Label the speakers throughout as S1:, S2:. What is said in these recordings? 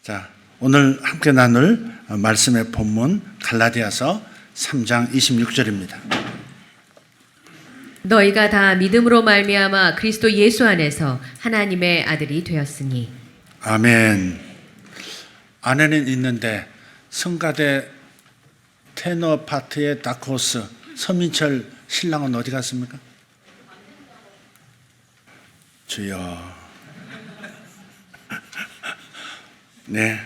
S1: 자, 오늘 함께 나눌 말씀의 본문 갈라디아서 3장 26절입니다.
S2: 너희가 다 믿음으로 말미암아 그리스도 예수 안에서 하나님의 아들이 되었으니.
S1: 아멘. 아내는 있는데 성가대 테너 파트의 다크호스 서민철 신랑은 어디 갔습니까? 주여. 네.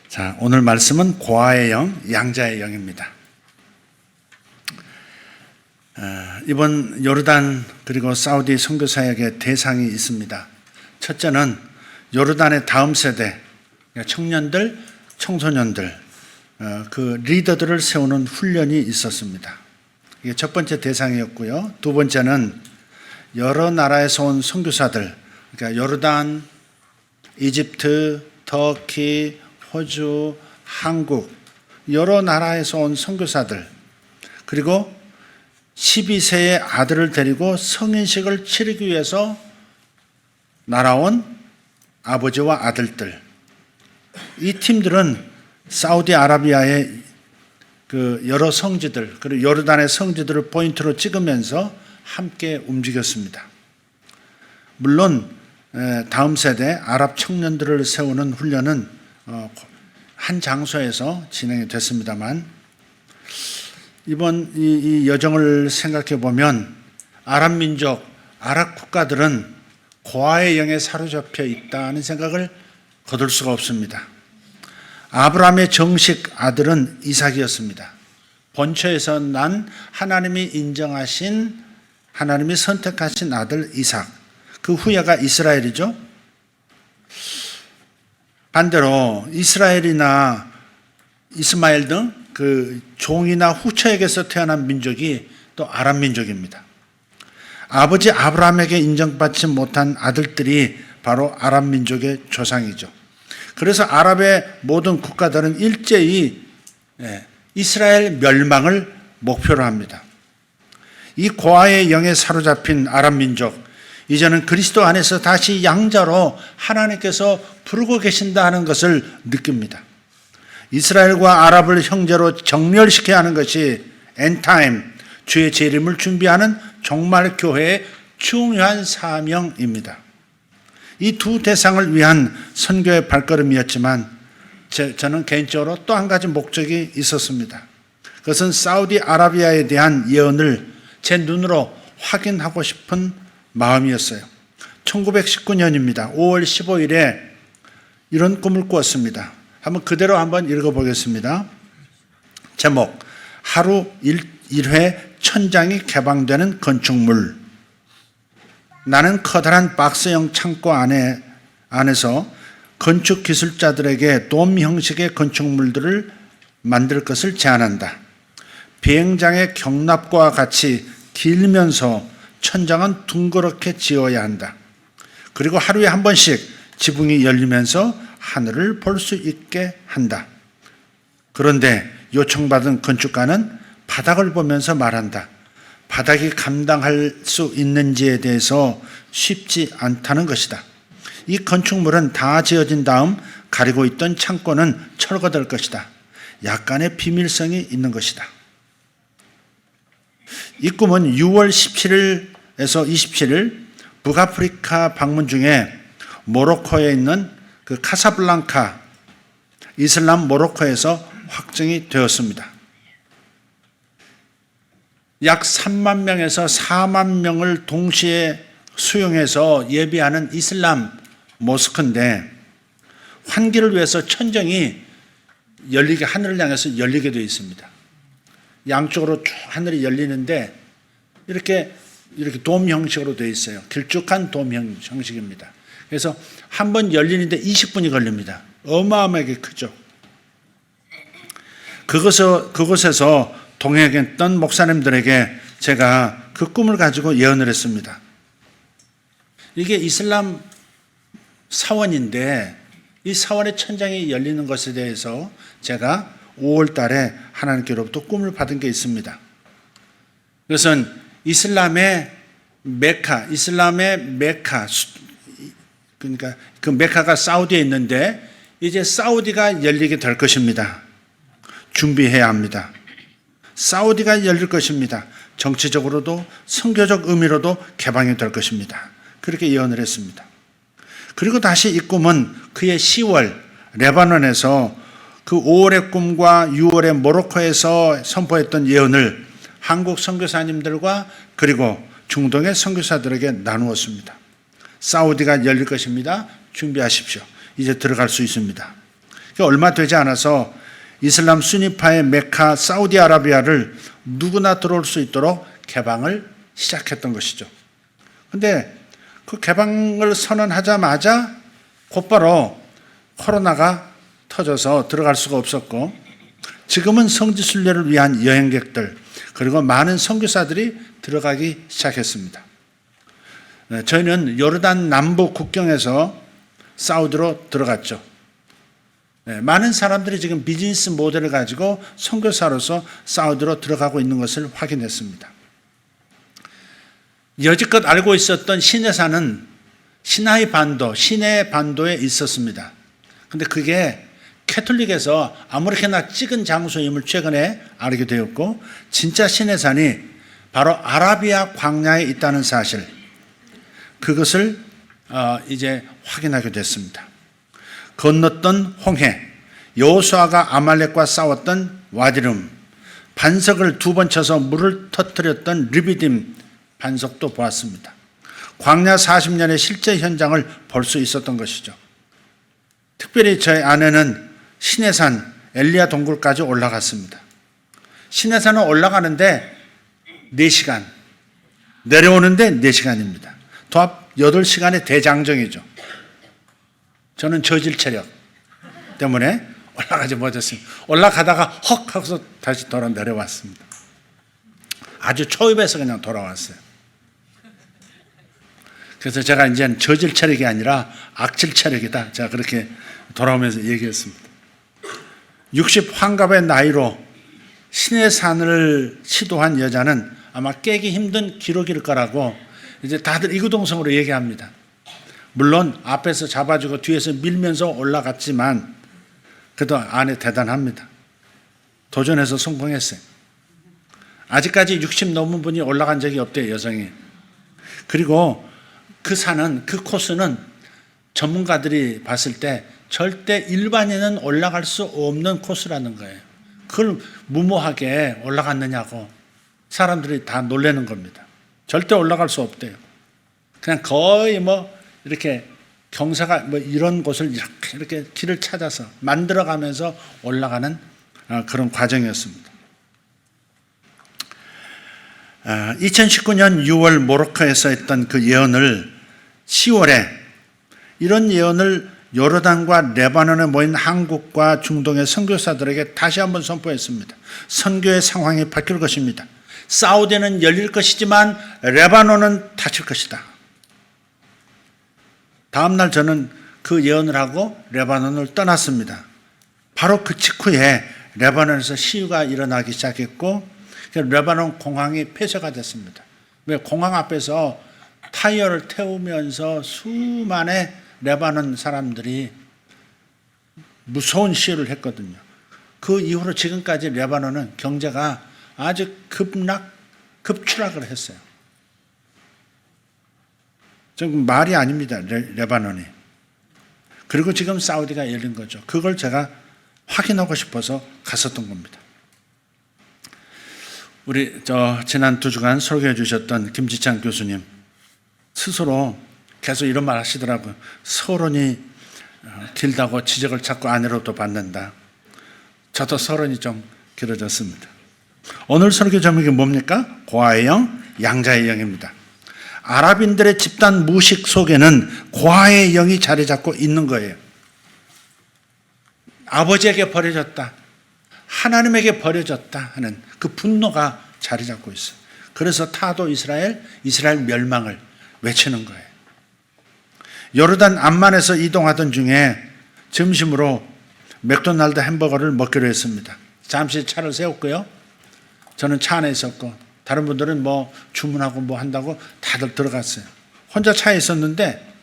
S1: 자, 오늘 말씀은 고아의 영, 양자의 영입니다. 이번 요르단 그리고 사우디 선교사역의 대상이 있습니다. 첫째는 요르단의 다음 세대, 청년들, 청소년들, 그 리더들을 세우는 훈련이 있었습니다. 이게 첫 번째 대상이었고요. 두 번째는 여러 나라에서 온 선교사들, 그러니까 요르단, 이집트, 터키, 호주, 한국, 여러 나라에서 온 선교사들, 그리고 12세의 아들을 데리고 성인식을 치르기 위해서 날아온 아버지와 아들들. 이 팀들은 사우디아라비아의 그 여러 성지들, 그리고 요르단의 성지들을 포인트로 찍으면서 함께 움직였습니다. 물론 다음 세대 아랍 청년들을 세우는 훈련은 한 장소에서 진행이 됐습니다만, 이번 이 여정을 생각해 보면 아랍 민족, 아랍 국가들은 고아의 영에 사로잡혀 있다는 생각을 거둘 수가 없습니다. 아브라함의 정식 아들은 이삭이었습니다. 본처에서 난 하나님이 인정하신, 하나님이 선택하신 아들 이삭. 그 후예가 이스라엘이죠. 반대로 이스라엘이나 이스마엘 등 그 종이나 후처에게서 태어난 민족이 또 아랍 민족입니다. 아버지 아브라함에게 인정받지 못한 아들들이 바로 아랍 민족의 조상이죠. 그래서 아랍의 모든 국가들은 일제히 이스라엘 멸망을 목표로 합니다. 이 고아의 영에 사로잡힌 아랍 민족, 이제는 그리스도 안에서 다시 양자로 하나님께서 부르고 계신다 하는 것을 느낍니다. 이스라엘과 아랍을 형제로 정렬시켜야 하는 것이 엔타임, 주의 재림을 준비하는 종말 교회의 중요한 사명입니다. 이 두 대상을 위한 선교의 발걸음이었지만 저는 개인적으로 또 한 가지 목적이 있었습니다. 그것은 사우디아라비아에 대한 예언을 제 눈으로 확인하고 싶은 마음이었어요. 1919년입니다. 5월 15일에 이런 꿈을 꾸었습니다. 한번 그대로 한번 읽어보겠습니다. 제목, 하루 1회 천장이 개방되는 건축물. 나는 커다란 박스형 창고 안에서 건축 기술자들에게 돔 형식의 건축물들을 만들 것을 제안한다. 비행장의 경납과 같이 길면서 천장은 둥그렇게 지어야 한다. 그리고 하루에 한 번씩 지붕이 열리면서 하늘을 볼 수 있게 한다. 그런데 요청받은 건축가는 바닥을 보면서 말한다. 바닥이 감당할 수 있는지에 대해서 쉽지 않다는 것이다. 이 건축물은 다 지어진 다음 가리고 있던 창고는 철거될 것이다. 약간의 비밀성이 있는 것이다. 이 꿈은 6월 17일에서 27일 북아프리카 방문 중에 모로코에 있는 그 카사블랑카, 이슬람 모로코에서 확정이 되었습니다. 약 3만 명에서 4만 명을 동시에 수용해서 예배하는 이슬람 모스크인데, 환기를 위해서 천정이 열리게, 하늘을 향해서 열리게 되어 있습니다. 양쪽으로 쭉 하늘이 열리는데 이렇게 돔 형식으로 되어 있어요. 길쭉한 돔 형식입니다. 그래서 한 번 열리는데 20분이 걸립니다. 어마어마하게 크죠. 그곳에서 동행했던 목사님들에게 제가 그 꿈을 가지고 예언을 했습니다. 이게 이슬람 사원인데 이 사원의 천장이 열리는 것에 대해서 제가 5월 달에 하나님께로부터 꿈을 받은 게 있습니다. 그것은 이슬람의 메카, 그러니까 그 메카가 사우디에 있는데 이제 사우디가 열리게 될 것입니다. 준비해야 합니다. 사우디가 열릴 것입니다. 정치적으로도 선교적 의미로도 개방이 될 것입니다. 그렇게 예언을 했습니다. 그리고 다시 이 꿈은 그의 10월 레바논에서 그 5월의 꿈과 6월의 모로코에서 선포했던 예언을 한국 선교사님들과 그리고 중동의 선교사들에게 나누었습니다. 사우디가 열릴 것입니다. 준비하십시오. 이제 들어갈 수 있습니다. 얼마 되지 않아서 이슬람 수니파의 메카 사우디아라비아를 누구나 들어올 수 있도록 개방을 시작했던 것이죠. 그런데 그 개방을 선언하자마자 곧바로 코로나가 터져서 들어갈 수가 없었고, 지금은 성지순례를 위한 여행객들 그리고 많은 선교사들이 들어가기 시작했습니다. 저희는 요르단 남부 국경에서 사우디로 들어갔죠. 많은 사람들이 지금 비즈니스 모델을 가지고 선교사로서 사우디로 들어가고 있는 것을 확인했습니다. 여지껏 알고 있었던 시내산은 시나이 반도, 시내 반도에 있었습니다. 근데 그게 캐톨릭에서 아무렇게나 찍은 장소임을 최근에 알게 되었고, 진짜 시내산이 바로 아라비아 광야에 있다는 사실, 그것을 이제 확인하게 됐습니다. 건넜던 홍해, 여호수아가 아말렉과 싸웠던 와디름, 반석을 2번 쳐서 물을 터뜨렸던 르비딤 반석도 보았습니다. 광야 40년의 실제 현장을 볼 수 있었던 것이죠. 특별히 저희 아내는 시내산 엘리야 동굴까지 올라갔습니다. 시내산은 올라가는데 4시간, 내려오는데 4시간입니다. 도합 8시간의 대장정이죠. 저는 저질 체력 때문에 올라가지 못했습니다. 올라가다가 헉 하고서 다시 돌아 내려왔습니다. 아주 초입에서 그냥 돌아왔어요. 그래서 제가 이제 저질 체력이 아니라 악질 체력이다. 제가 그렇게 돌아오면서 얘기했습니다. 60 환갑의 나이로 시내산을 시도한 여자는 아마 깨기 힘든 기록일 거라고 이제 다들 이구동성으로 얘기합니다. 물론 앞에서 잡아주고 뒤에서 밀면서 올라갔지만 그래도 아내 대단합니다. 도전해서 성공했어요. 아직까지 60 넘은 분이 올라간 적이 없대요, 여성이. 그리고 그 산은, 그 코스는 전문가들이 봤을 때 절대 일반인은 올라갈 수 없는 코스라는 거예요. 그걸 무모하게 올라갔느냐고 사람들이 다 놀라는 겁니다. 절대 올라갈 수 없대요. 그냥 거의 이렇게 경사가 이런 곳을 이렇게 길을 찾아서 만들어가면서 올라가는 그런 과정이었습니다. 2019년 6월 모로코에서 했던 그 예언을 10월에 이런 예언을 요르단과 레바논에 모인 한국과 중동의 선교사들에게 다시 한번 선포했습니다. 선교의 상황이 바뀔 것입니다. 사우디는 열릴 것이지만 레바논은 닫힐 것이다. 다음 날 저는 그 예언을 하고 레바논을 떠났습니다. 바로 그 직후에 레바논에서 시위가 일어나기 시작했고 레바논 공항이 폐쇄가 됐습니다. 왜? 공항 앞에서 타이어를 태우면서 수만의 레바논 사람들이 무서운 시위를 했거든요. 그 이후로 지금까지 레바논은 경제가 아주 급추락을 했어요. 좀 말이 아닙니다. 레바논이. 그리고 지금 사우디가 열린 거죠. 그걸 제가 확인하고 싶어서 갔었던 겁니다. 우리 지난 2주간 설교해 주셨던 김지창 교수님 스스로 계속 이런 말 하시더라고요. 서론이 길다고 지적을 자꾸 아내로도 받는다. 저도 서론이 좀 길어졌습니다. 오늘 설교 제목이 뭡니까? 고아의 영, 양자의 영입니다. 아랍인들의 집단 무식 속에는 고아의 영이 자리 잡고 있는 거예요. 아버지에게 버려졌다, 하나님에게 버려졌다 하는 그 분노가 자리 잡고 있어요. 그래서 타도 이스라엘 멸망을 외치는 거예요. 요르단 암만에서 이동하던 중에 점심으로 맥도날드 햄버거를 먹기로 했습니다. 잠시 차를 세웠고요. 저는 차 안에 있었고 다른 분들은 주문하고 한다고 다들 들어갔어요. 혼자 차에 있었는데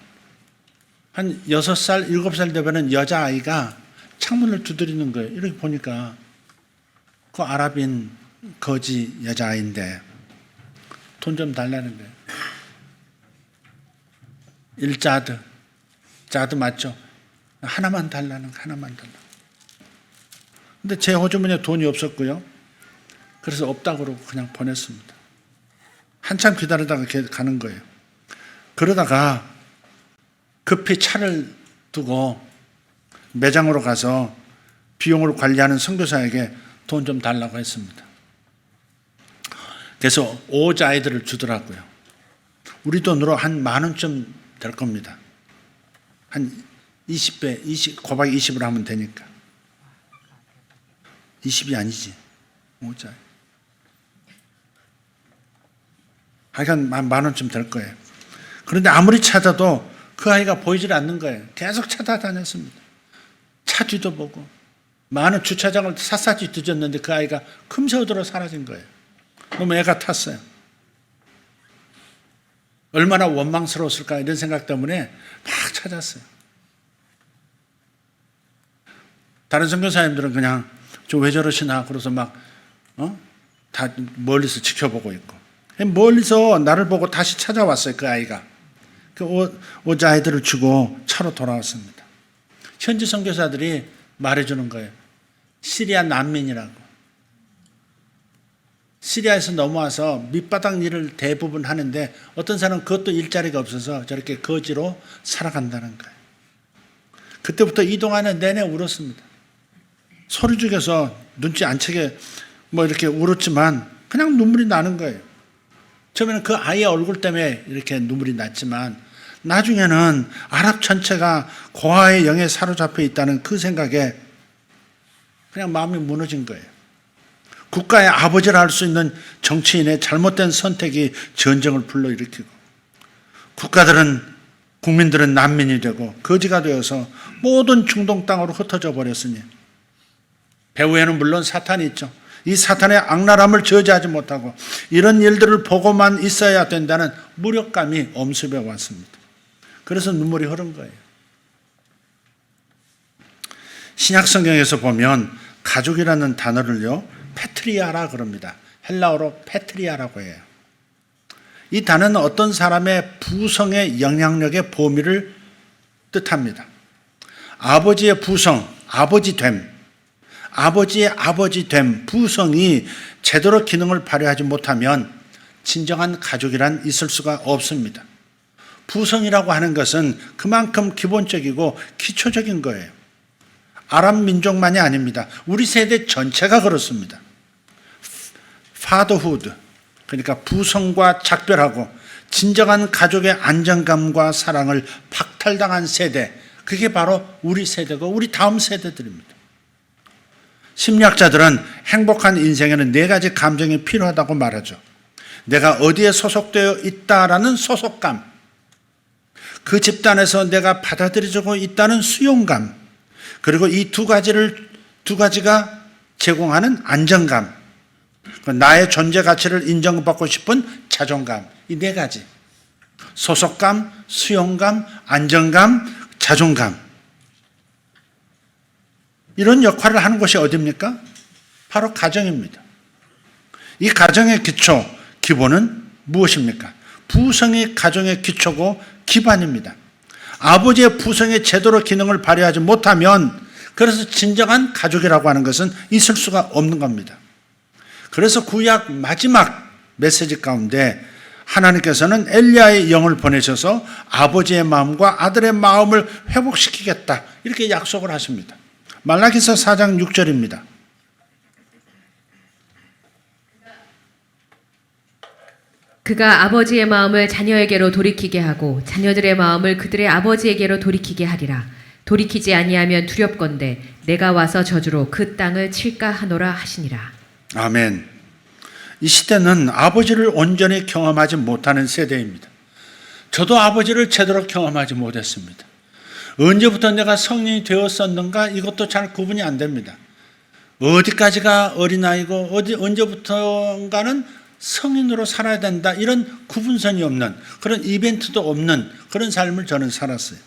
S1: 한 6살, 7살 되면은 여자아이가 창문을 두드리는 거예요. 이렇게 보니까 그 아랍인 거지 여자아이인데 돈 좀 달라는 거예요. 1자드. 자드 맞죠? 하나만 달라는 거, 하나만 달라. 근데 제 호주머니에 돈이 없었고요. 그래서 없다고 그러고 그냥 보냈습니다. 한참 기다리다가 가는 거예요. 그러다가 급히 차를 두고 매장으로 가서 비용을 관리하는 선교사에게 돈 좀 달라고 했습니다. 그래서 5자이드를 주더라고요. 우리 돈으로 한 10,000원쯤 될 겁니다. 한 20배, 20, 곱하기 20으로 하면 되니까. 20이 아니지. 5자이드. 하여간 10,000원쯤 될 거예요. 그런데 아무리 찾아도 그 아이가 보이질 않는 거예요. 계속 찾아다녔습니다. 차 뒤도 보고 많은 주차장을 샅샅이 뒤졌는데 그 아이가 금세 어디로 사라진 거예요. 너무 애가 탔어요. 얼마나 원망스러웠을까 이런 생각 때문에 막 찾았어요. 다른 선교사님들은 그냥 저 왜 저러시나 그래서 막 다 멀리서 지켜보고 있고 멀리서 나를 보고 다시 찾아왔어요. 그 아이가. 그 5자이드를 주고 차로 돌아왔습니다. 현지 선교사들이 말해주는 거예요. 시리아 난민이라고. 시리아에서 넘어와서 밑바닥 일을 대부분 하는데 어떤 사람은 그것도 일자리가 없어서 저렇게 거지로 살아간다는 거예요. 그때부터 이동하는 내내 울었습니다. 소리 죽여서 눈치 안 채게 뭐 이렇게 울었지만 그냥 눈물이 나는 거예요. 처음에는 그 아이의 얼굴 때문에 이렇게 눈물이 났지만 나중에는 아랍 전체가 고아의 영에 사로잡혀 있다는 그 생각에 그냥 마음이 무너진 거예요. 국가의 아버지라 할 수 있는 정치인의 잘못된 선택이 전쟁을 불러일으키고 국민들은 난민이 되고 거지가 되어서 모든 중동 땅으로 흩어져 버렸으니 배후에는 물론 사탄이 있죠. 이 사탄의 악랄함을 저지하지 못하고 이런 일들을 보고만 있어야 된다는 무력감이 엄습해 왔습니다. 그래서 눈물이 흐른 거예요. 신약 성경에서 보면 가족이라는 단어를요, 페트리아라 그럽니다. 헬라어로 페트리아라고 해요. 이 단어는 어떤 사람의 부성의 영향력의 범위를 뜻합니다. 아버지의 부성, 아버지의 아버지됨, 부성이 제대로 기능을 발휘하지 못하면 진정한 가족이란 있을 수가 없습니다. 부성이라고 하는 것은 그만큼 기본적이고 기초적인 거예요. 아랍 민족만이 아닙니다. 우리 세대 전체가 그렇습니다. fatherhood, 그러니까 부성과 작별하고 진정한 가족의 안정감과 사랑을 박탈당한 세대, 그게 바로 우리 세대고 우리 다음 세대들입니다. 심리학자들은 행복한 인생에는 4가지 감정이 필요하다고 말하죠. 내가 어디에 소속되어 있다라는 소속감, 그 집단에서 내가 받아들여지고 있다는 수용감, 그리고 이 두 가지가 제공하는 안정감, 나의 존재 가치를 인정받고 싶은 자존감, 이 4가지. 소속감, 수용감, 안정감, 자존감. 이런 역할을 하는 곳이 어디입니까? 바로 가정입니다. 이 가정의 기본은 무엇입니까? 부성이 가정의 기초고 기반입니다. 아버지의 부성이 제대로 기능을 발휘하지 못하면 그래서 진정한 가족이라고 하는 것은 있을 수가 없는 겁니다. 그래서 구약 마지막 메시지 가운데 하나님께서는 엘리야의 영을 보내셔서 아버지의 마음과 아들의 마음을 회복시키겠다 이렇게 약속을 하십니다. 말라기서 4장 6절입니다.
S2: 그가 아버지의 마음을 자녀에게로 돌이키게 하고 자녀들의 마음을 그들의 아버지에게로 돌이키게 하리라. 돌이키지 아니하면 두렵건대 내가 와서 저주로 그 땅을 칠까 하노라 하시니라.
S1: 아멘. 이 시대는 아버지를 온전히 경험하지 못하는 세대입니다. 저도 아버지를 제대로 경험하지 못했습니다. 언제부터 내가 성인이 되었었는가 이것도 잘 구분이 안 됩니다. 어디까지가 어린아이고 언제부터인가는 성인으로 살아야 된다 이런 구분선이 없는 그런 이벤트도 없는 그런 삶을 저는 살았어요.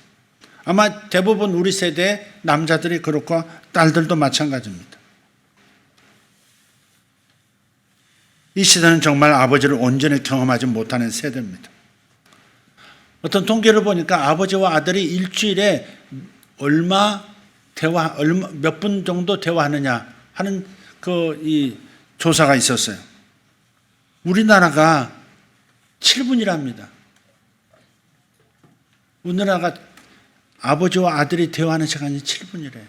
S1: 아마 대부분 우리 세대 남자들이 그렇고 딸들도 마찬가지입니다. 이 시대는 정말 아버지를 온전히 경험하지 못하는 세대입니다. 어떤 통계를 보니까 아버지와 아들이 일주일에 몇 분 정도 대화하느냐 하는 이 조사가 있었어요. 우리나라가 7분이랍니다. 우리나라가 아버지와 아들이 대화하는 시간이 7분이래요.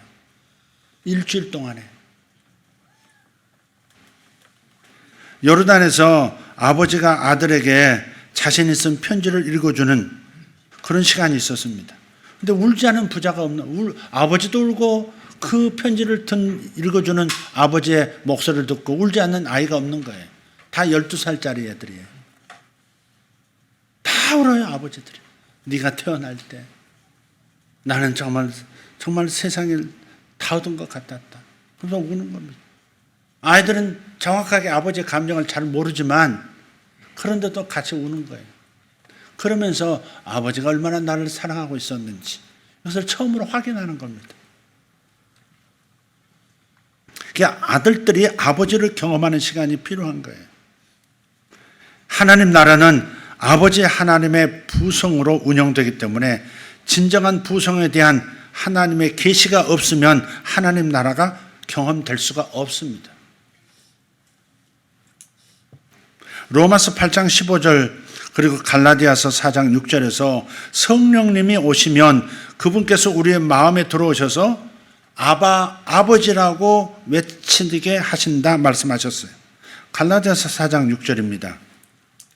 S1: 일주일 동안에. 요르단에서 아버지가 아들에게 자신이 쓴 편지를 읽어주는 그런 시간이 있었습니다. 근데 울지 않은 부자가 없는, 아버지도 울고 그 편지를 읽어주는 아버지의 목소리를 듣고 울지 않는 아이가 없는 거예요. 다 12살짜리 애들이에요. 다 울어요, 아버지들이. 네가 태어날 때 나는 정말 세상에 다 얻은 것 같았다. 그래서 우는 겁니다. 아이들은 정확하게 아버지의 감정을 잘 모르지만 그런데도 같이 우는 거예요. 그러면서 아버지가 얼마나 나를 사랑하고 있었는지 이것을 처음으로 확인하는 겁니다. 그러니까 아들들이 아버지를 경험하는 시간이 필요한 거예요. 하나님 나라는 아버지 하나님의 부성으로 운영되기 때문에 진정한 부성에 대한 하나님의 계시가 없으면 하나님 나라가 경험될 수가 없습니다. 로마서 8장 15절 그리고 갈라디아서 4장 6절에서 성령님이 오시면 그분께서 우리의 마음에 들어오셔서 아버지라고 외치게 하신다 말씀하셨어요. 갈라디아서 4장 6절입니다.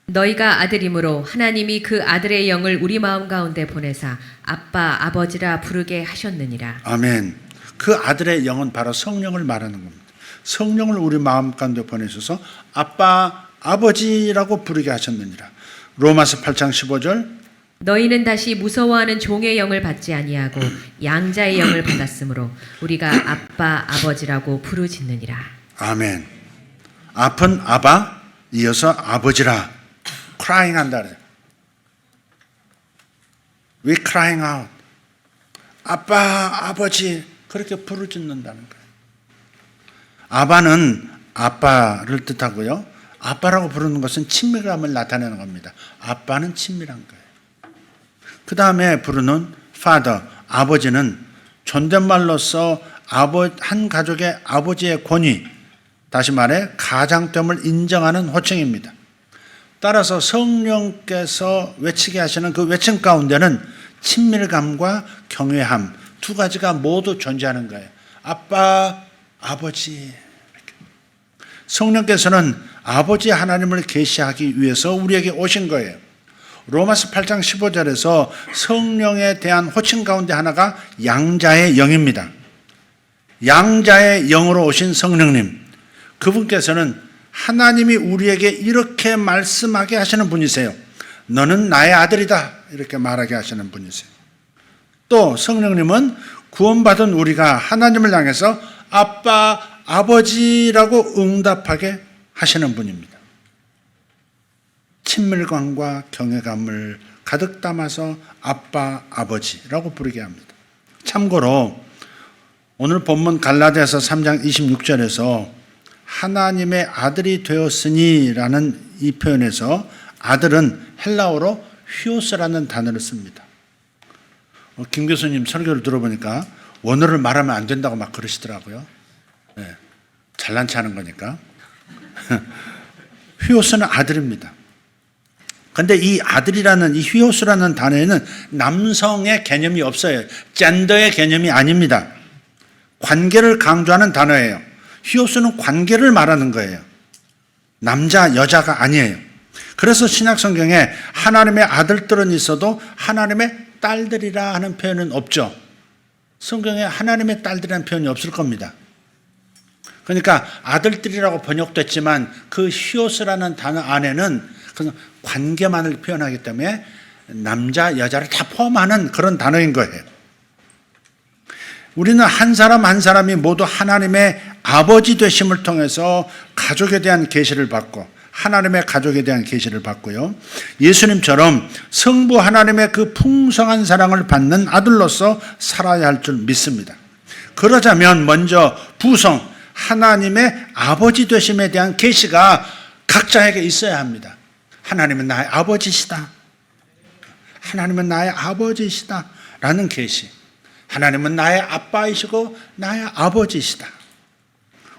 S2: 너희가 아들이므로 하나님이 그 아들의 영을 우리 마음 가운데 보내사 아빠 아버지라 부르게 하셨느니라.
S1: 아멘. 그 아들의 영은 바로 성령을 말하는 겁니다. 성령을 우리 마음 가운데 보내셔서 아빠 아버지라고 부르게 하셨느니라. 로마서 8장 15절
S2: 너희는 다시 무서워하는 종의 영을 받지 아니하고 양자의 영을 받았으므로 우리가 아빠 아버지라고 부르짖느니라.
S1: 아멘. 앞은 아바 이어서 아버지라 crying 한다 그래요. We crying out. 아빠 아버지 그렇게 부르짖는다는 거예요. 아바는 아빠를 뜻하고요. 아빠라고 부르는 것은 친밀감을 나타내는 겁니다. 아빠는 친밀한 거예요. 그 다음에 부르는 father, 아버지는 존댓말로서 한 가족의 아버지의 권위, 다시 말해 가장됨을 인정하는 호칭입니다. 따라서 성령께서 외치게 하시는 그 외침 가운데는 친밀감과 경외함 두 가지가 모두 존재하는 거예요. 아빠, 아버지. 성령께서는 아버지 하나님을 계시하기 위해서 우리에게 오신 거예요. 로마서 8장 15절에서 성령에 대한 호칭 가운데 하나가 양자의 영입니다. 양자의 영으로 오신 성령님, 그분께서는 하나님이 우리에게 이렇게 말씀하게 하시는 분이세요. 너는 나의 아들이다 이렇게 말하게 하시는 분이세요. 또 성령님은 구원받은 우리가 하나님을 향해서 아빠, 아버지라고 응답하게 하시는 분입니다. 친밀감과 경외감을 가득 담아서 아빠, 아버지라고 부르게 합니다. 참고로 오늘 본문 갈라디아서 3장 26절에서 하나님의 아들이 되었으니 라는 이 표현에서 아들은 헬라어로 휘오스라는 단어를 씁니다. 김 교수님 설교를 들어보니까 원어를 말하면 안 된다고 막 그러시더라고요. 네, 잘난 체 하는 거니까. 휘오스는 아들입니다. 근데 이 아들이라는 이 휘오스라는 단어에는 남성의 개념이 없어요. 젠더의 개념이 아닙니다. 관계를 강조하는 단어예요. 휘오스는 관계를 말하는 거예요. 남자, 여자가 아니에요. 그래서 신약 성경에 하나님의 아들들은 있어도 하나님의 딸들이라 하는 표현은 없죠. 성경에 하나님의 딸들이라는 표현이 없을 겁니다. 그러니까 아들들이라고 번역됐지만 그 휘오스라는 단어 안에는 그 관계만을 표현하기 때문에 남자, 여자를 다 포함하는 그런 단어인 거예요. 우리는 한 사람 한 사람이 모두 하나님의 아버지 되심을 통해서 가족에 대한 계시를 받고 하나님의 가족에 대한 계시를 받고요. 예수님처럼 성부 하나님의 그 풍성한 사랑을 받는 아들로서 살아야 할 줄 믿습니다. 그러자면 먼저 부성 하나님의 아버지 되심에 대한 계시가 각자에게 있어야 합니다. 하나님은 나의 아버지시다. 하나님은 나의 아버지시다. 라는 계시. 하나님은 나의 아빠이시고 나의 아버지시다.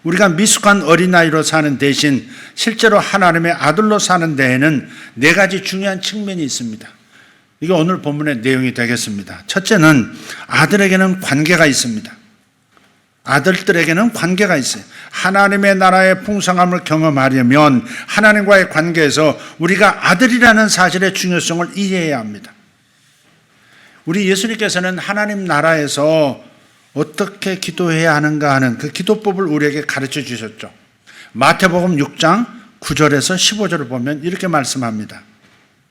S1: 우리가 미숙한 어린아이로 사는 대신 실제로 하나님의 아들로 사는 데에는 네 가지 중요한 측면이 있습니다. 이게 오늘 본문의 내용이 되겠습니다. 첫째는 아들에게는 관계가 있습니다. 아들들에게는 관계가 있어요. 하나님의 나라의 풍성함을 경험하려면 하나님과의 관계에서 우리가 아들이라는 사실의 중요성을 이해해야 합니다. 우리 예수님께서는 하나님 나라에서 어떻게 기도해야 하는가 하는 그 기도법을 우리에게 가르쳐 주셨죠. 마태복음 6장 9절에서 15절을 보면 이렇게 말씀합니다.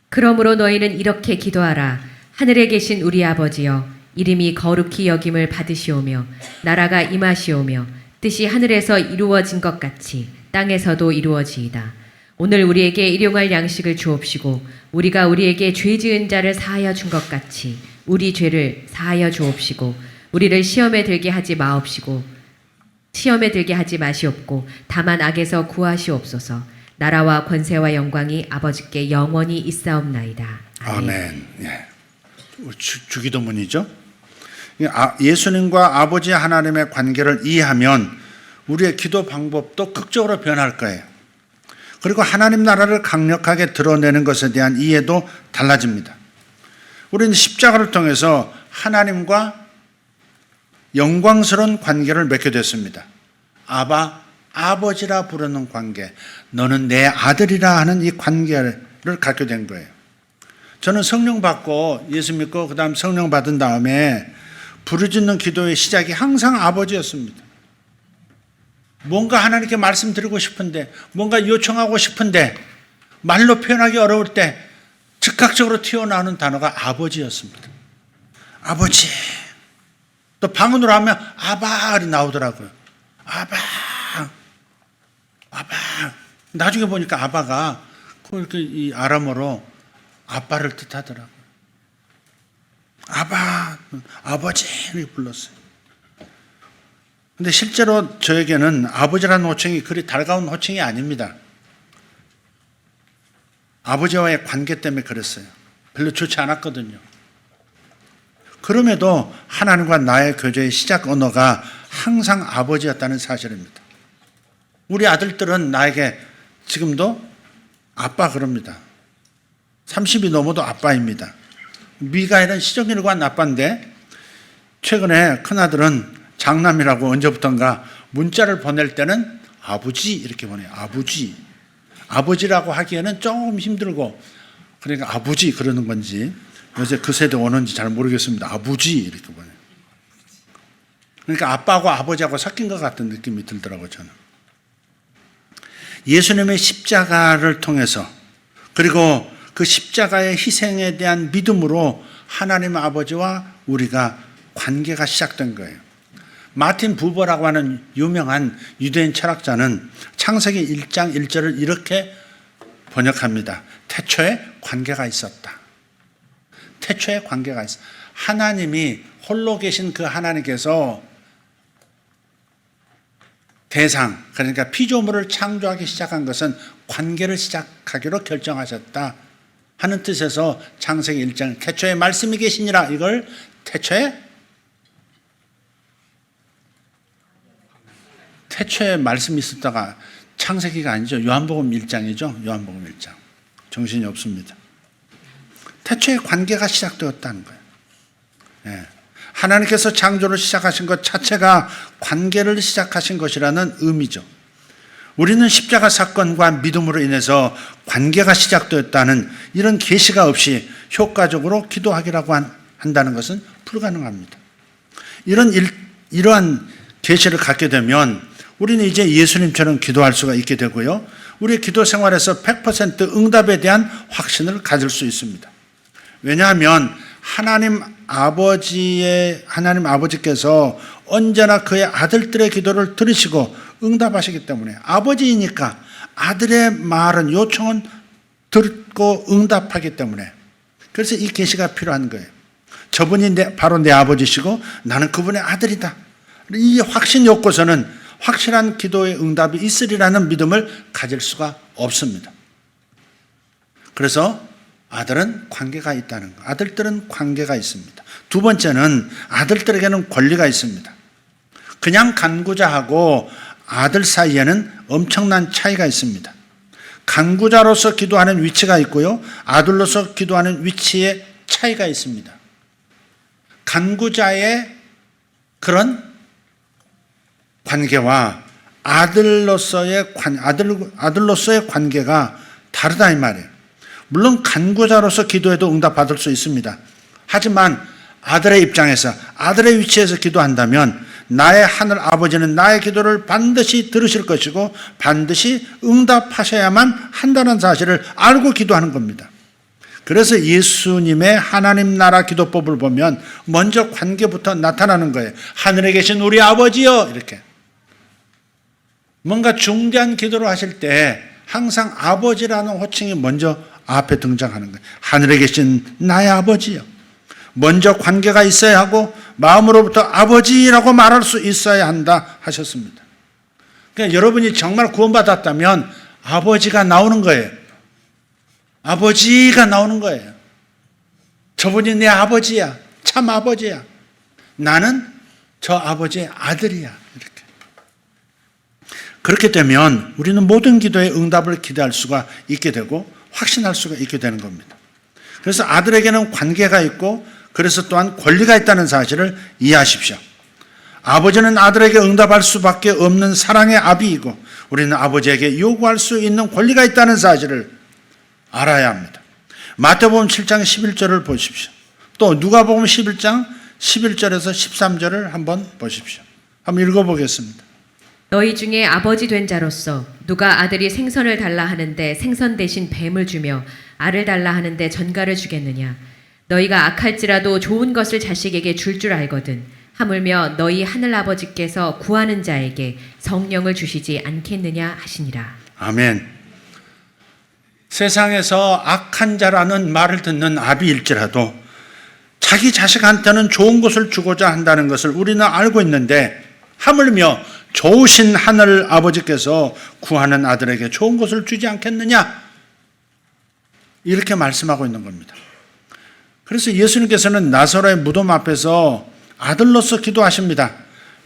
S2: 그러므로 너희는 이렇게 기도하라. 하늘에 계신 우리 아버지여, 이름이 거룩히 여김을 받으시오며 나라가 임하시오며 뜻이 하늘에서 이루어진 것 같이 땅에서도 이루어지이다. 오늘 우리에게 일용할 양식을 주옵시고 우리가 우리에게 죄 지은 자를 사하여 준 것 같이 우리 죄를 사하여 주옵시고 우리를 시험에 들게 하지 마옵시고 시험에 들게 하지 마시옵고 다만 악에서 구하시옵소서. 나라와 권세와 영광이 아버지께 영원히 있사옵나이다.
S1: 아멘. 예. 주기도문이죠. 예수님과 아버지 하나님의 관계를 이해하면 우리의 기도 방법도 극적으로 변할 거예요. 그리고 하나님 나라를 강력하게 드러내는 것에 대한 이해도 달라집니다. 우리는 십자가를 통해서 하나님과 영광스러운 관계를 맺게 됐습니다. 아바, 아버지라 부르는 관계, 너는 내 아들이라 하는 이 관계를 갖게 된 거예요. 저는 성령 받고 예수 믿고 그 다음 성령 받은 다음에 부르짖는 기도의 시작이 항상 아버지였습니다. 뭔가 하나님께 말씀드리고 싶은데, 뭔가 요청하고 싶은데, 말로 표현하기 어려울 때 즉각적으로 튀어나오는 단어가 아버지였습니다. 아버지. 또 방언으로 하면 아바이 나오더라고요. 아바. 아바. 나중에 보니까 아바가 그렇게 이 아람어로 아빠를 뜻하더라고요. 아바, 아버지 이렇게 불렀어요. 근데 실제로 저에게는 아버지라는 호칭이 그리 달가운 호칭이 아닙니다. 아버지와의 관계 때문에 그랬어요. 별로 좋지 않았거든요. 그럼에도 하나님과 나의 교제의 시작 언어가 항상 아버지였다는 사실입니다. 우리 아들들은 나에게 지금도 아빠 그럽니다. 30이 넘어도 아빠입니다. 미가엘은 시종일관 아빠인데 최근에 큰아들은 장남이라고 언제부턴가 문자를 보낼 때는 아버지 이렇게 보내요. 아버지. 아버지라고 하기에는 조금 힘들고 그러니까 아버지 그러는 건지 요새 그 세대 오는지 잘 모르겠습니다. 아버지 이렇게 보내요. 그러니까 아빠하고 아버지하고 섞인 것 같은 느낌이 들더라고요. 저는. 예수님의 십자가를 통해서 그리고 그 십자가의 희생에 대한 믿음으로 하나님 아버지와 우리가 관계가 시작된 거예요. 마틴 부버라고 하는 유명한 유대인 철학자는 창세기 1장 1절을 이렇게 번역합니다. 태초에 관계가 있었다. 태초에 관계가 있었다. 하나님이 홀로 계신 그 하나님께서 대상, 그러니까 피조물을 창조하기 시작한 것은 관계를 시작하기로 결정하셨다 하는 뜻에서 창세기 1장 태초에 말씀이 계시니라 이걸 태초에 말씀이 있었다가 창세기가 아니죠. 요한복음 1장이죠. 요한복음 1장. 정신이 없습니다. 태초에 관계가 시작되었다는 거예요. 예. 하나님께서 창조를 시작하신 것 자체가 관계를 시작하신 것이라는 의미죠. 우리는 십자가 사건과 믿음으로 인해서 관계가 시작되었다는 이런 계시가 없이 효과적으로 기도하기라고 한다는 것은 불가능합니다. 이러한 계시를 갖게 되면 우리는 이제 예수님처럼 기도할 수가 있게 되고요. 우리의 기도 생활에서 100% 응답에 대한 확신을 가질 수 있습니다. 왜냐하면 하나님 아버지께서 언제나 그의 아들들의 기도를 들으시고 응답하시기 때문에 아버지이니까 아들의 말은, 요청은 듣고 응답하기 때문에, 그래서 이 계시가 필요한 거예요. 저분이 바로 내 아버지시고 나는 그분의 아들이다. 이 확신이 없고서는 확실한 기도의 응답이 있으리라는 믿음을 가질 수가 없습니다. 그래서 아들은 관계가 있다는 거. 아들들은 관계가 있습니다. 두 번째는 아들들에게는 권리가 있습니다. 그냥 간구자하고 아들 사이에는 엄청난 차이가 있습니다. 간구자로서 기도하는 위치가 있고요, 아들로서 기도하는 위치에 차이가 있습니다. 간구자의 그런 관계와 아들로서의 관계가 다르다 이 말이에요. 물론 간구자로서 기도해도 응답받을 수 있습니다. 하지만 아들의 입장에서, 아들의 위치에서 기도한다면 나의 하늘 아버지는 나의 기도를 반드시 들으실 것이고 반드시 응답하셔야만 한다는 사실을 알고 기도하는 겁니다. 그래서 예수님의 하나님 나라 기도법을 보면 먼저 관계부터 나타나는 거예요. 하늘에 계신 우리 아버지요, 이렇게. 뭔가 중대한 기도를 하실 때 항상 아버지라는 호칭이 먼저 앞에 등장하는 거예요. 하늘에 계신 나의 아버지요. 먼저 관계가 있어야 하고 마음으로부터 아버지라고 말할 수 있어야 한다 하셨습니다. 그러니까 여러분이 정말 구원받았다면 아버지가 나오는 거예요. 아버지가 나오는 거예요. 저분이 내 아버지야. 참 아버지야. 나는 저 아버지의 아들이야. 이렇게. 그렇게 되면 우리는 모든 기도의 응답을 기대할 수가 있게 되고 확신할 수가 있게 되는 겁니다. 그래서 아들에게는 관계가 있고 그래서 또한 권리가 있다는 사실을 이해하십시오. 아버지는 아들에게 응답할 수밖에 없는 사랑의 아비이고 우리는 아버지에게 요구할 수 있는 권리가 있다는 사실을 알아야 합니다. 마태복음 7장 11절을 보십시오. 또 누가복음 11장 11절에서 13절을 한번 보십시오. 한번 읽어보겠습니다.
S2: 너희 중에 아버지 된 자로서 누가 아들이 생선을 달라 하는데 생선 대신 뱀을 주며 알을 달라 하는데 전갈을 주겠느냐. 너희가 악할지라도 좋은 것을 자식에게 줄 줄 알거든. 하물며 너희 하늘아버지께서 구하는 자에게 성령을 주시지 않겠느냐 하시니라.
S1: 아멘. 세상에서 악한 자라는 말을 듣는 아비일지라도 자기 자식한테는 좋은 것을 주고자 한다는 것을 우리는 알고 있는데 하물며 좋으신 하늘 아버지께서 구하는 아들에게 좋은 것을 주지 않겠느냐, 이렇게 말씀하고 있는 겁니다. 그래서 예수님께서는 나사로의 무덤 앞에서 아들로서 기도하십니다.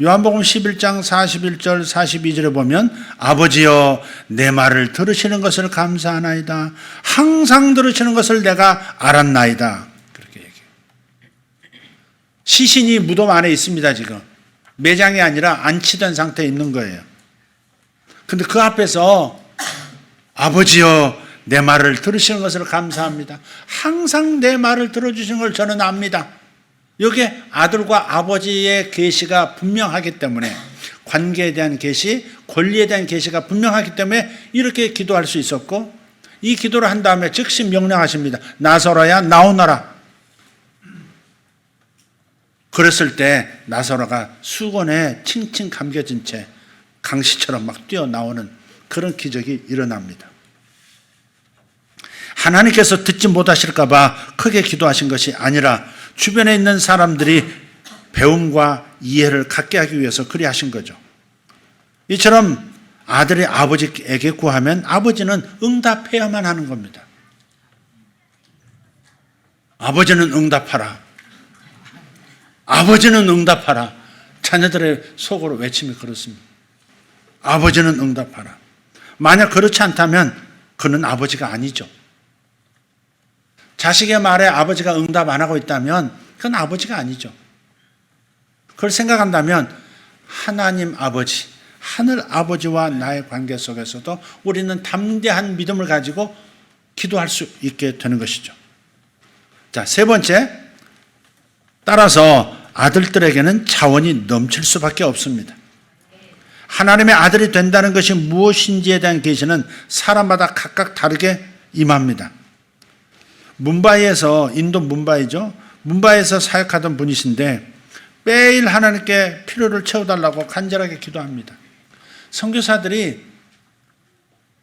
S1: 요한복음 11장 41절 42절에 보면 아버지여 내 말을 들으시는 것을 감사하나이다. 항상 들으시는 것을 내가 알았나이다. 그렇게 얘기해요. 시신이 무덤 안에 있습니다. 지금 매장이 아니라 안치된 상태에 있는 거예요. 근데 그 앞에서 아버지여 내 말을 들으시는 것을 감사합니다. 항상 내 말을 들어주시는 걸 저는 압니다. 여기에 아들과 아버지의 계시가 분명하기 때문에, 관계에 대한 계시, 권리에 대한 계시가 분명하기 때문에 이렇게 기도할 수 있었고, 이 기도를 한 다음에 즉시 명령하십니다. 나사로야 나오너라. 그랬을 때 나사로가 수건에 칭칭 감겨진 채 강시처럼 막 뛰어나오는 그런 기적이 일어납니다. 하나님께서 듣지 못하실까 봐 크게 기도하신 것이 아니라 주변에 있는 사람들이 배움과 이해를 갖게 하기 위해서 그리 하신 거죠. 이처럼 아들이 아버지에게 구하면 아버지는 응답해야만 하는 겁니다. 아버지는 응답하라. 아버지는 응답하라. 자녀들의 속으로 외침이 그렇습니다. 아버지는 응답하라. 만약 그렇지 않다면 그는 아버지가 아니죠. 자식의 말에 아버지가 응답 안 하고 있다면 그건 아버지가 아니죠. 그걸 생각한다면 하나님 아버지, 하늘 아버지와 나의 관계 속에서도 우리는 담대한 믿음을 가지고 기도할 수 있게 되는 것이죠. 자, 세 번째, 따라서 아들들에게는 자원이 넘칠 수밖에 없습니다. 하나님의 아들이 된다는 것이 무엇인지에 대한 계시는 사람마다 각각 다르게 임합니다. 뭄바이에서, 인도 뭄바이죠. 뭄바이에서 사역하던 분이신데 매일 하나님께 필요를 채워달라고 간절하게 기도합니다. 선교사들이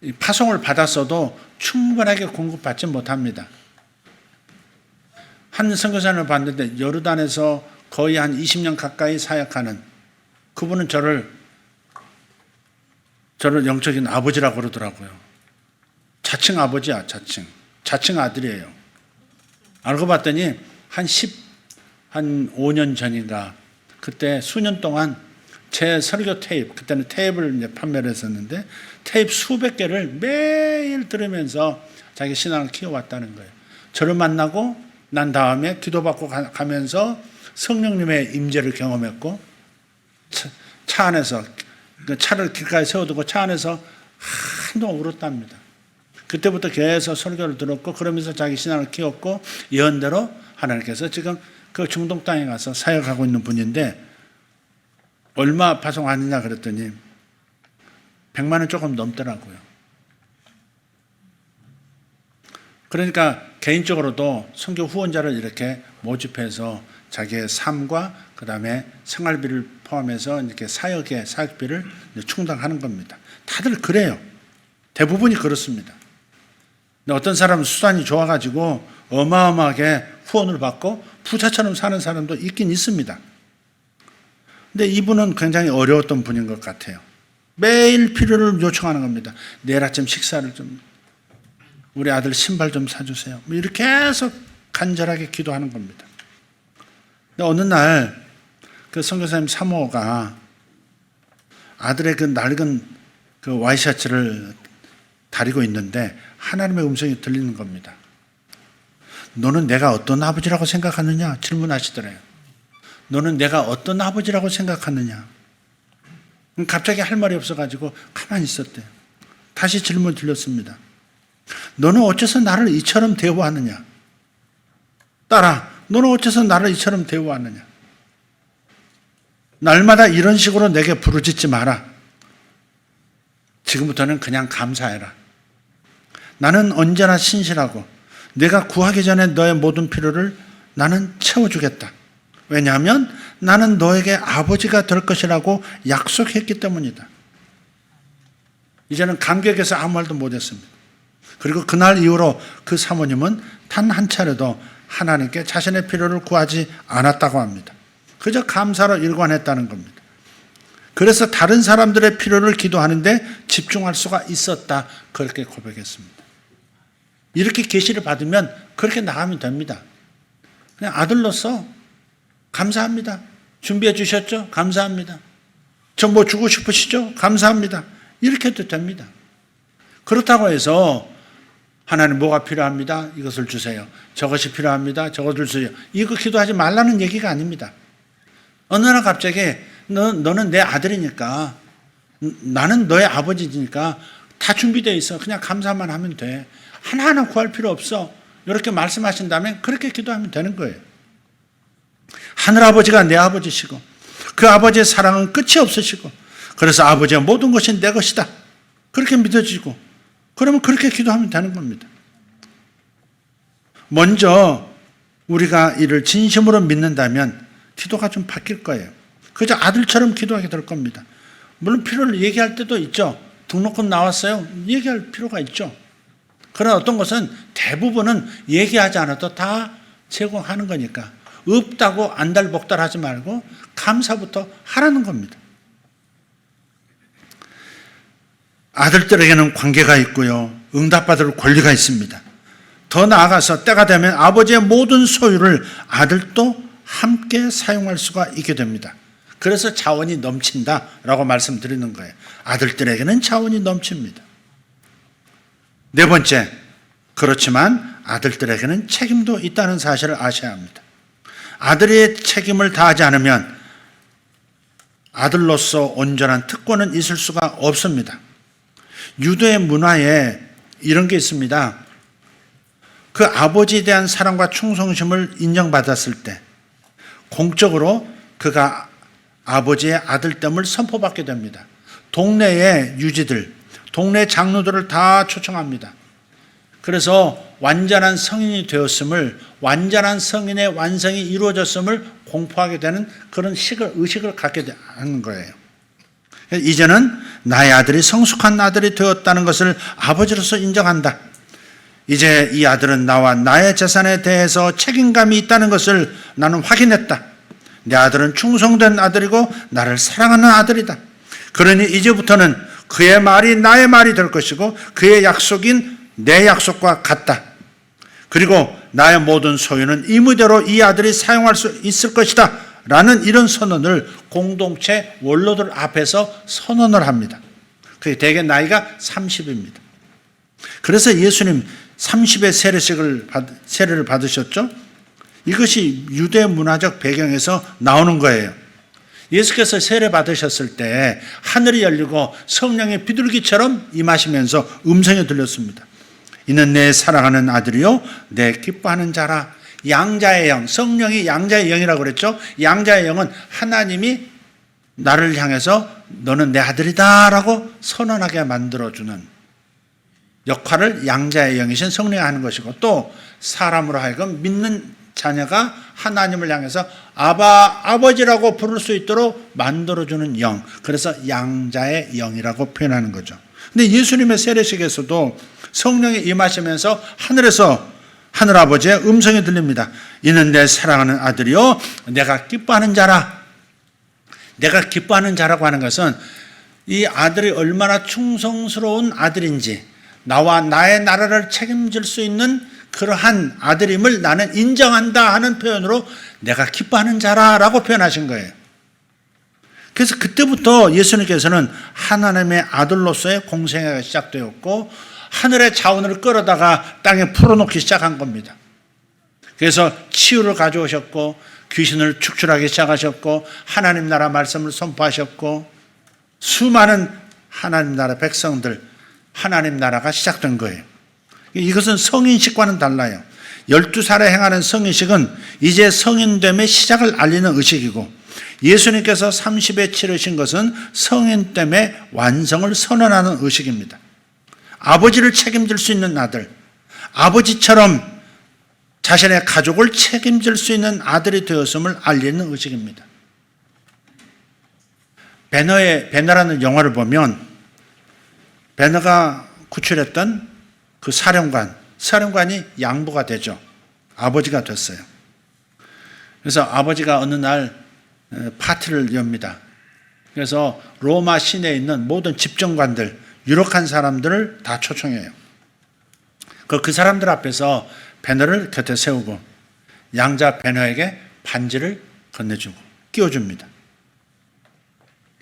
S1: 이 파송을 받았어도 충분하게 공급받지 못합니다. 한 선교사님을 봤는데 요르단에서 거의 한 20년 가까이 사역하는 그분은 저를 영적인 아버지라고 그러더라고요. 자칭 아버지야, 자칭 아들이에요. 알고 봤더니 한 5년 전인가 그때 수년 동안 제 설교 테이프, 그때는 테이프를 이제 판매를 했었는데 테이프 수백 개를 매일 들으면서 자기 신앙을 키워왔다는 거예요. 저를 만나고 난 다음에 기도받고 가면서 성령님의 임재를 경험했고 차 안에서 차를 길가에 세워두고 차 안에서 한동안 울었답니다. 그때부터 계속 설교를 들었고 그러면서 자기 신앙을 키웠고 예언대로 하나님께서 지금 그 중동 땅에 가서 사역하고 있는 분인데 얼마 파송하느냐 그랬더니 100만 원 조금 넘더라고요. 그러니까 개인적으로도 선교 후원자를 이렇게 모집해서 자기의 삶과 그 다음에 생활비를 포함해서 이렇게 사역비를 충당하는 겁니다. 다들 그래요. 대부분이 그렇습니다. 근데 어떤 사람은 수단이 좋아가지고 어마어마하게 후원을 받고 부자처럼 사는 사람도 있긴 있습니다. 근데 이분은 굉장히 어려웠던 분인 것 같아요. 매일 필요를 요청하는 겁니다. 내일 아침 식사를 좀, 우리 아들 신발 좀 사주세요. 이렇게 계속 간절하게 기도하는 겁니다. 근데 어느 날 그 선교사님 사모가 아들의 그 낡은 그 와이셔츠를 다리고 있는데 하나님의 음성이 들리는 겁니다. 너는 내가 어떤 아버지라고 생각하느냐? 질문하시더래요. 너는 내가 어떤 아버지라고 생각하느냐? 갑자기 할 말이 없어가지고 가만히 있었대요. 다시 질문 들렸습니다. 너는 어째서 나를 이처럼 대우하느냐? 딸아, 너는 어째서 나를 이처럼 대우하느냐? 날마다 이런 식으로 내게 부르짖지 마라. 지금부터는 그냥 감사해라. 나는 언제나 신실하고 내가 구하기 전에 너의 모든 필요를 나는 채워주겠다. 왜냐하면 나는 너에게 아버지가 될 것이라고 약속했기 때문이다. 이제는 감격해서 아무 말도 못했습니다. 그리고 그날 이후로 그 사모님은 단 한 차례도 하나님께 자신의 필요를 구하지 않았다고 합니다. 그저 감사로 일관했다는 겁니다. 그래서 다른 사람들의 필요를 기도하는데 집중할 수가 있었다. 그렇게 고백했습니다. 이렇게 계시를 받으면 그렇게 나가면 됩니다. 그냥 아들로서 감사합니다. 준비해 주셨죠? 감사합니다. 저 뭐 주고 싶으시죠? 감사합니다. 이렇게 해도 됩니다. 그렇다고 해서 하나님 뭐가 필요합니다. 이것을 주세요. 저것이 필요합니다. 저것을 주세요. 이거 기도하지 말라는 얘기가 아닙니다. 어느 날 갑자기 너는 내 아들이니까 나는 너의 아버지니까 다 준비되어 있어. 그냥 감사만 하면 돼. 하나하나 구할 필요 없어. 이렇게 말씀하신다면 그렇게 기도하면 되는 거예요. 하늘아버지가 내 아버지시고 그 아버지의 사랑은 끝이 없으시고 그래서 아버지의 모든 것이 내 것이다. 그렇게 믿어지고 그러면 그렇게 기도하면 되는 겁니다. 먼저 우리가 이를 진심으로 믿는다면 기도가 좀 바뀔 거예요. 그저 아들처럼 기도하게 될 겁니다. 물론 필요를 얘기할 때도 있죠. 등록금 나왔어요. 얘기할 필요가 있죠. 그러나 어떤 것은 대부분은 얘기하지 않아도 다 제공하는 거니까 없다고 안달복달 하지 말고 감사부터 하라는 겁니다. 아들들에게는 관계가 있고요. 응답받을 권리가 있습니다. 더 나아가서 때가 되면 아버지의 모든 소유를 아들도 함께 사용할 수가 있게 됩니다. 그래서 자원이 넘친다라고 말씀드리는 거예요. 아들들에게는 자원이 넘칩니다. 네 번째, 그렇지만 아들들에게는 책임도 있다는 사실을 아셔야 합니다. 아들의 책임을 다하지 않으면 아들로서 온전한 특권은 있을 수가 없습니다. 유대의 문화에 이런 게 있습니다. 그 아버지에 대한 사랑과 충성심을 인정받았을 때 공적으로 그가 아버지의 아들됨을 선포받게 됩니다. 동네의 유지들, 동네 장로들을 다 초청합니다. 그래서 완전한 성인이 되었음을, 완전한 성인의 완성이 이루어졌음을 공포하게 되는 그런 의식을 갖게 하는 거예요. 이제는 나의 아들이 성숙한 아들이 되었다는 것을 아버지로서 인정한다. 이제 이 아들은 나와 나의 재산에 대해서 책임감이 있다는 것을 나는 확인했다. 내 아들은 충성된 아들이고 나를 사랑하는 아들이다. 그러니 이제부터는 그의 말이 나의 말이 될 것이고 그의 약속인 내 약속과 같다. 그리고 나의 모든 소유는 임의대로 이 아들이 사용할 수 있을 것이다. 라는 이런 선언을 공동체 원로들 앞에서 선언을 합니다. 그게 대개 나이가 30입니다. 그래서 예수님 30의 세례를 받으셨죠? 이것이 유대 문화적 배경에서 나오는 거예요. 예수께서 세례 받으셨을 때 하늘이 열리고 성령의 비둘기처럼 임하시면서 음성이 들렸습니다. 이는 내 사랑하는 아들이요 내 기뻐하는 자라. 양자의 영, 성령이 양자의 영이라고 그랬죠. 양자의 영은 하나님이 나를 향해서 너는 내 아들이다 라고 선언하게 만들어주는 역할을 양자의 영이신 성령이 하는 것이고, 또 사람으로 하여금 믿는 자녀가 하나님을 향해서 아버지라고 부를 수 있도록 만들어주는 영, 그래서 양자의 영이라고 표현하는 거죠. 근데 예수님의 세례식에서도 성령이 임하시면서 하늘에서 하늘아버지의 음성이 들립니다. 이는 내 사랑하는 아들이요 내가 기뻐하는 자라. 내가 기뻐하는 자라고 하는 것은 이 아들이 얼마나 충성스러운 아들인지, 나와 나의 나라를 책임질 수 있는 그러한 아들임을 나는 인정한다 하는 표현으로 내가 기뻐하는 자라라고 표현하신 거예요. 그래서 그때부터 예수님께서는 하나님의 아들로서의 공생애가 시작되었고 하늘의 자원을 끌어다가 땅에 풀어놓기 시작한 겁니다. 그래서 치유를 가져오셨고 귀신을 축출하기 시작하셨고 하나님 나라 말씀을 선포하셨고 수많은 하나님 나라 백성들, 하나님 나라가 시작된 거예요. 이것은 성인식과는 달라요. 12살에 행하는 성인식은 이제 성인됨의 시작을 알리는 의식이고, 예수님께서 30에 치르신 것은 성인됨의 완성을 선언하는 의식입니다. 아버지를 책임질 수 있는 아들, 아버지처럼 자신의 가족을 책임질 수 있는 아들이 되었음을 알리는 의식입니다. 배너라는 영화를 보면 배너가 구출했던 그 사령관이 양부가 되죠. 아버지가 됐어요. 그래서 아버지가 어느 날 파티를 엽니다. 그래서 로마 시내에 있는 모든 집정관들, 유력한 사람들을 다 초청해요. 그 사람들 앞에서 배너를 곁에 세우고 양자 배너에게 반지를 건네주고 끼워줍니다.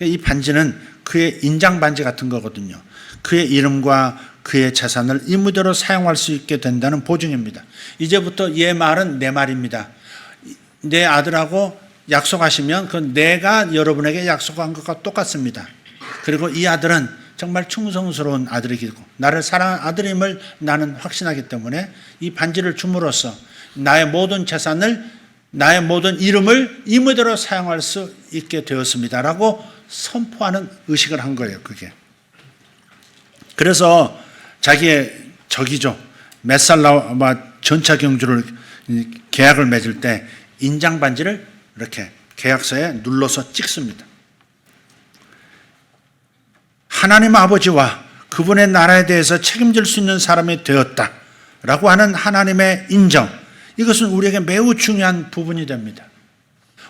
S1: 이 반지는 그의 인장 반지 같은 거거든요. 그의 이름과 그의 재산을 임의대로 사용할 수 있게 된다는 보증입니다. 이제부터 얘 말은 내 말입니다. 내 아들하고 약속하시면 그 내가 여러분에게 약속한 것과 똑같습니다. 그리고 이 아들은 정말 충성스러운 아들이고 나를 사랑하는 아들임을 나는 확신하기 때문에 이 반지를 줌으로써 나의 모든 재산을, 나의 모든 이름을 임의대로 사용할 수 있게 되었습니다라고 선포하는 의식을 한 거예요. 그게. 그래서 자기의 적이죠. 메살라와 전차 경주를 계약을 맺을 때 인장 반지를 이렇게 계약서에 눌러서 찍습니다. 하나님 아버지와 그분의 나라에 대해서 책임질 수 있는 사람이 되었다라고 하는 하나님의 인정, 이것은 우리에게 매우 중요한 부분이 됩니다.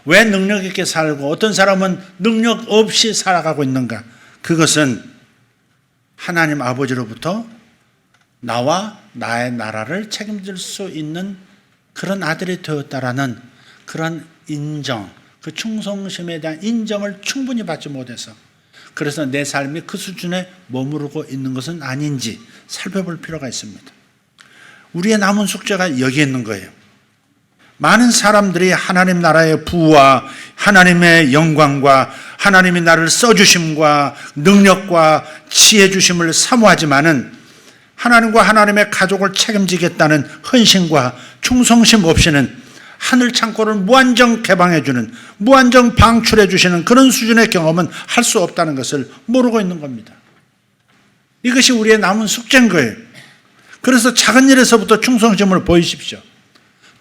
S1: 왜 능력 있게 살고 어떤 사람은 능력 없이 살아가고 있는가? 그것은 하나님 아버지로부터 나와 나의 나라를 책임질 수 있는 그런 아들이 되었다라는 그런 인정, 그 충성심에 대한 인정을 충분히 받지 못해서, 그래서 내 삶이 그 수준에 머무르고 있는 것은 아닌지 살펴볼 필요가 있습니다. 우리의 남은 숙제가 여기에 있는 거예요. 많은 사람들이 하나님 나라의 부와 하나님의 영광과 하나님이 나를 써주심과 능력과 지혜 주심을 사모하지만은 하나님과 하나님의 가족을 책임지겠다는 헌신과 충성심 없이는 하늘 창고를 무한정 개방해주는, 무한정 방출해주시는 그런 수준의 경험은 할 수 없다는 것을 모르고 있는 겁니다. 이것이 우리의 남은 숙제인 거예요. 그래서 작은 일에서부터 충성심을 보이십시오.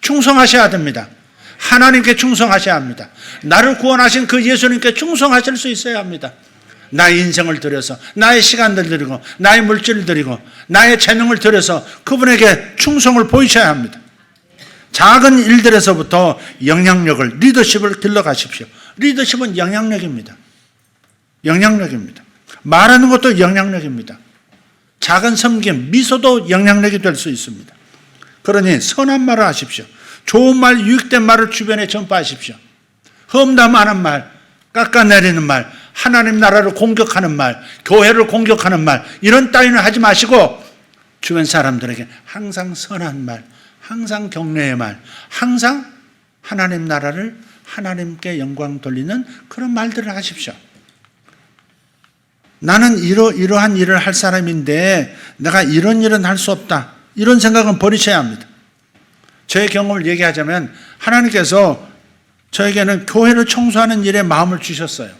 S1: 충성하셔야 됩니다. 하나님께 충성하셔야 합니다. 나를 구원하신 그 예수님께 충성하실 수 있어야 합니다. 나의 인생을 들여서, 나의 시간을 들이고, 나의 물질을 들이고, 나의 재능을 들여서 그분에게 충성을 보이셔야 합니다. 작은 일들에서부터 영향력을, 리더십을 길러가십시오. 리더십은 영향력입니다. 영향력입니다. 말하는 것도 영향력입니다. 작은 섬김, 미소도 영향력이 될 수 있습니다. 그러니 선한 말을 하십시오. 좋은 말, 유익된 말을 주변에 전파하십시오. 험담하는 말, 깎아내리는 말, 하나님 나라를 공격하는 말, 교회를 공격하는 말, 이런 따위는 하지 마시고 주변 사람들에게 항상 선한 말, 항상 격려의 말, 항상 하나님 나라를 하나님께 영광 돌리는 그런 말들을 하십시오. 나는 이러한 일을 할 사람인데 내가 이런 일은 할 수 없다. 이런 생각은 버리셔야 합니다. 저의 경험을 얘기하자면 하나님께서 저에게는 교회를 청소하는 일에 마음을 주셨어요.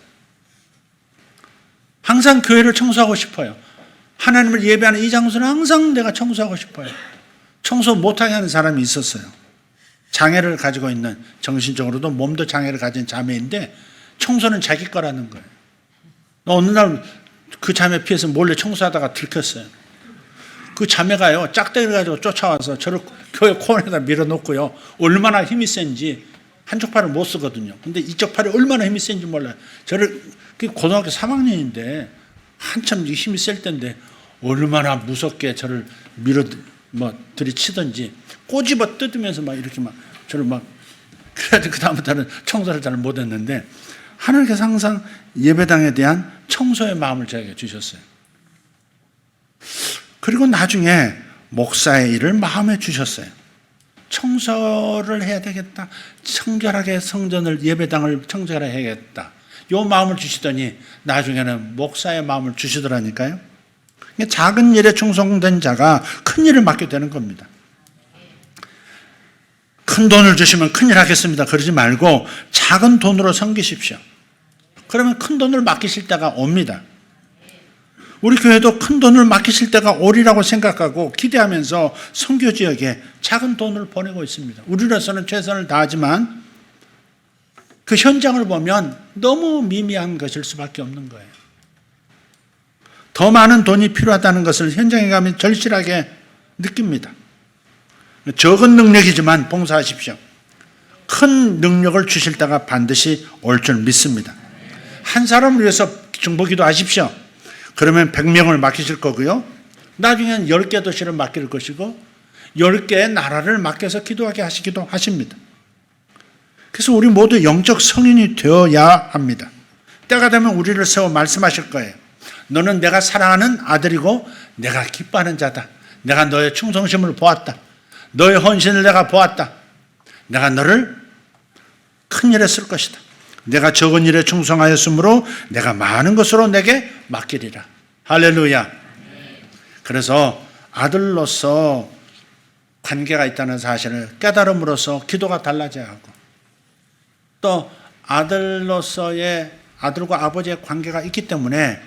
S1: 항상 교회를 청소하고 싶어요. 하나님을 예배하는 이 장소는 항상 내가 청소하고 싶어요. 청소 못하게 하는 사람이 있었어요. 장애를 가지고 있는, 정신적으로도 몸도 장애를 가진 자매인데 청소는 자기 거라는 거예요. 어느 날 그 자매 피해서 몰래 청소하다가 들켰어요. 그 자매가요, 짝대기를 가지고 쫓아와서 저를 교회 코너에다 밀어놓고요, 얼마나 힘이 센지, 한쪽 팔을 못 쓰거든요. 근데 이쪽 팔이 얼마나 힘이 센지 몰라요. 저를, 고등학교 3학년인데 한참 힘이 셀 때인데 얼마나 무섭게 저를 들이치든지 꼬집어 뜯으면서 막 이렇게 막 저를 막, 그래가지고 그다음부터는 청소를 잘 못했는데 하나님께서 항상 예배당에 대한 청소의 마음을 저에게 주셨어요. 그리고 나중에 목사의 일을 마음에 주셨어요. 청소를 해야 되겠다. 청결하게 성전을, 예배당을 청결하게 해야겠다. 요 마음을 주시더니 나중에는 목사의 마음을 주시더라니까요. 작은 일에 충성된 자가 큰 일을 맡게 되는 겁니다. 큰 돈을 주시면 큰일 하겠습니다. 그러지 말고 작은 돈으로 섬기십시오. 그러면 큰 돈을 맡기실 때가 옵니다. 우리 교회도 큰 돈을 맡기실 때가 오리라고 생각하고 기대하면서 선교 지역에 작은 돈을 보내고 있습니다. 우리로서는 최선을 다하지만 그 현장을 보면 너무 미미한 것일 수밖에 없는 거예요. 더 많은 돈이 필요하다는 것을 현장에 가면 절실하게 느낍니다. 적은 능력이지만 봉사하십시오. 큰 능력을 주실 때가 반드시 올 줄 믿습니다. 한 사람을 위해서 중보기도 하십시오. 그러면 100명을 맡기실 거고요. 나중에는 10개 도시를 맡길 것이고 10개의 나라를 맡겨서 기도하게 하시기도 하십니다. 그래서 우리 모두 영적 성인이 되어야 합니다. 때가 되면 우리를 세워 말씀하실 거예요. 너는 내가 사랑하는 아들이고 내가 기뻐하는 자다. 내가 너의 충성심을 보았다. 너의 헌신을 내가 보았다. 내가 너를 큰 일에 쓸 것이다. 내가 적은 일에 충성하였으므로 내가 많은 것으로 내게 맡기리라. 할렐루야. 그래서 아들로서 관계가 있다는 사실을 깨달음으로써 기도가 달라져야 하고, 또 아들로서의, 아들과 아버지의 관계가 있기 때문에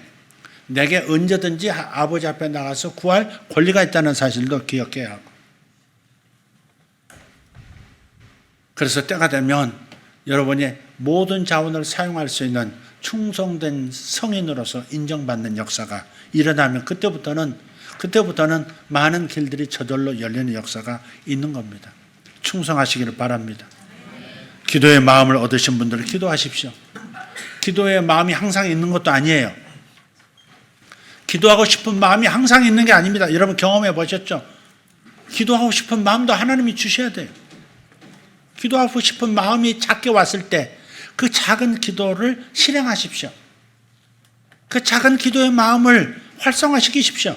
S1: 내게 언제든지 아버지 앞에 나가서 구할 권리가 있다는 사실도 기억해야 하고, 그래서 때가 되면 여러분이 모든 자원을 사용할 수 있는 충성된 성인으로서 인정받는 역사가 일어나면 그때부터는 많은 길들이 저절로 열리는 역사가 있는 겁니다. 충성하시기를 바랍니다. 기도의 마음을 얻으신 분들은 기도하십시오. 기도의 마음이 항상 있는 것도 아니에요. 기도하고 싶은 마음이 항상 있는 게 아닙니다. 여러분 경험해 보셨죠? 기도하고 싶은 마음도 하나님이 주셔야 돼요. 기도하고 싶은 마음이 작게 왔을 때 그 작은 기도를 실행하십시오. 그 작은 기도의 마음을 활성화시키십시오.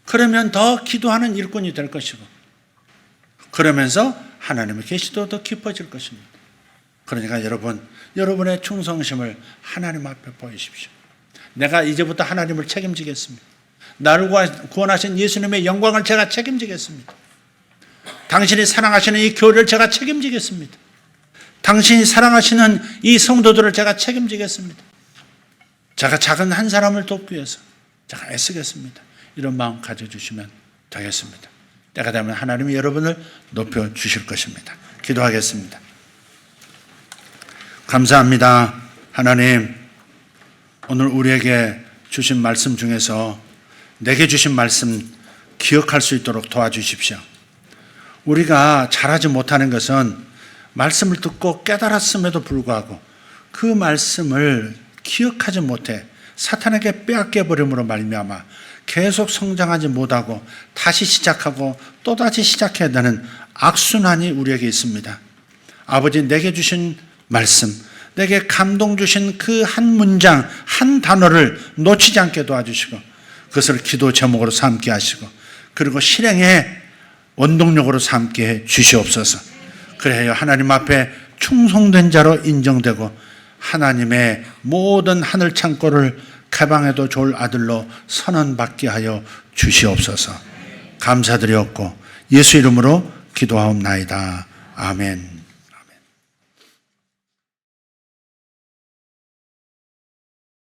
S1: 그러면 더 기도하는 일꾼이 될 것이고, 그러면서 하나님의 계시도 더 깊어질 것입니다. 그러니까 여러분의 충성심을 하나님 앞에 보이십시오. 내가 이제부터 하나님을 책임지겠습니다. 나를 구원하신 예수님의 영광을 제가 책임지겠습니다. 당신이 사랑하시는 이 교회를 제가 책임지겠습니다. 당신이 사랑하시는 이 성도들을 제가 책임지겠습니다. 제가 작은 한 사람을 돕기 위해서 제가 애쓰겠습니다. 이런 마음 가져주시면 되겠습니다. 때가 되면 하나님이 여러분을 높여주실 것입니다. 기도하겠습니다. 감사합니다. 하나님, 오늘 우리에게 주신 말씀 중에서 내게 주신 말씀 기억할 수 있도록 도와주십시오. 우리가 잘하지 못하는 것은 말씀을 듣고 깨달았음에도 불구하고 그 말씀을 기억하지 못해 사탄에게 빼앗겨 버림으로 말미암아 계속 성장하지 못하고 다시 시작하고 또다시 시작해야 되는 악순환이 우리에게 있습니다. 아버지, 내게 주신 말씀, 내게 감동 주신 그 한 문장, 한 단어를 놓치지 않게 도와주시고 그것을 기도 제목으로 삼게 하시고 그리고 실행의 원동력으로 삼게 해 주시옵소서. 그래야 하나님 앞에 충성된 자로 인정되고 하나님의 모든 하늘 창고를 개방해도 좋을 아들로 선언받게 하여 주시옵소서. 감사드렸고 예수 이름으로 기도하옵나이다. 아멘.